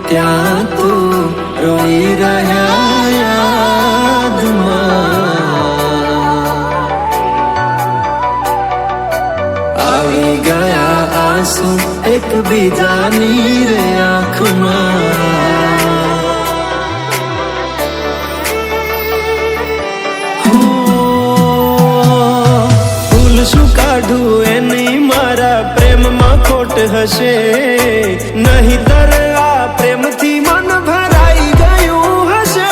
ત્યાં તું રોઈ રહ્યા યાદમાં આવી ગયા આંસુ એકબીજાની રે આંખમાં ભૂલ શું કાઢું એની મારા પ્રેમમાં ખોટ હશે નહીતર આ પ્રેમથી મન ભરાઈ ગયું હશે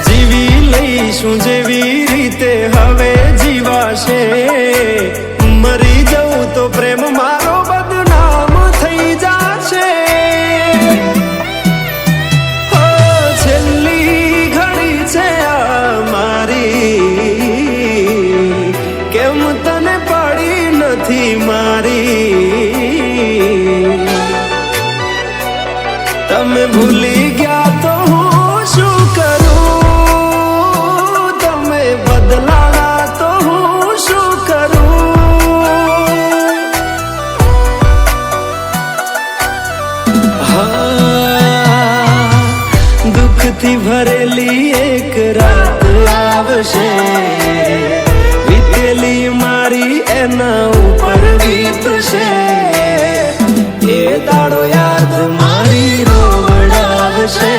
જીવી લઈશું જેવી રીતે હવે જીવાશે મરી જવું તો પ્રેમ મારો બદનામ થઈ જશે છેલ્લી ઘડી છે આ મારી કેમ તને પડી નથી મારી તમે ભૂલી ગયા તો હું શું કરું તમે બદલાણા તો હું શું કરું દુઃખથી ભરેલી એક રાત આવશે વીતેલી મારી એના ઉપર વીતશે એ દાડો યાદ મારી રોવડાવશે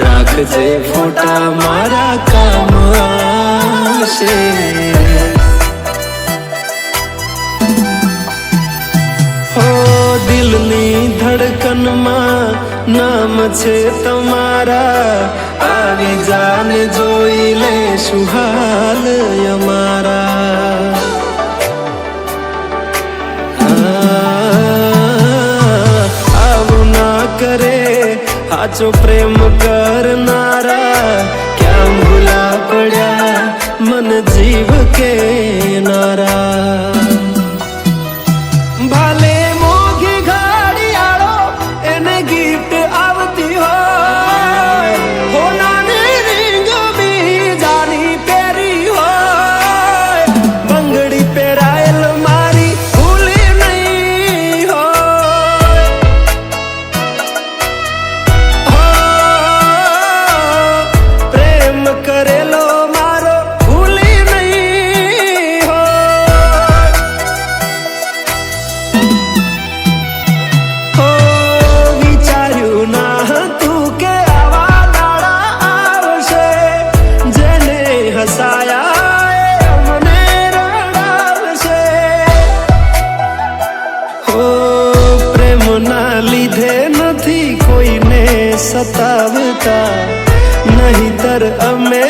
રાખજે ફોટા મારા કામ આવશે દિલની ધડકનમાં નામ છે તમારા આવી જાને જોઈ લે સુહાલ અમારા આવું ના કરે સાચો પ્રેમ કરનારા ક્યાં ભૂલા પડ્યા મન જીવ કે નારા ભાલે મોઘી ઘડિયાળો એને ગિફ્ટ આવતી હોય હોનાની રીંગ બીજાની પહેરી હોય બંગડી પહેરાયેલ મારી ભૂલી નહીં હોય પ્રેમ કરેલો મારો ભૂલી નહીં હોય વિચાર્યું ના હતું કે આવા દાડા આવશે જેને હસાયા એ મને રડાવશે પ્રેમના લીધે નથી કોઈને સતાવતા નહીતર અમે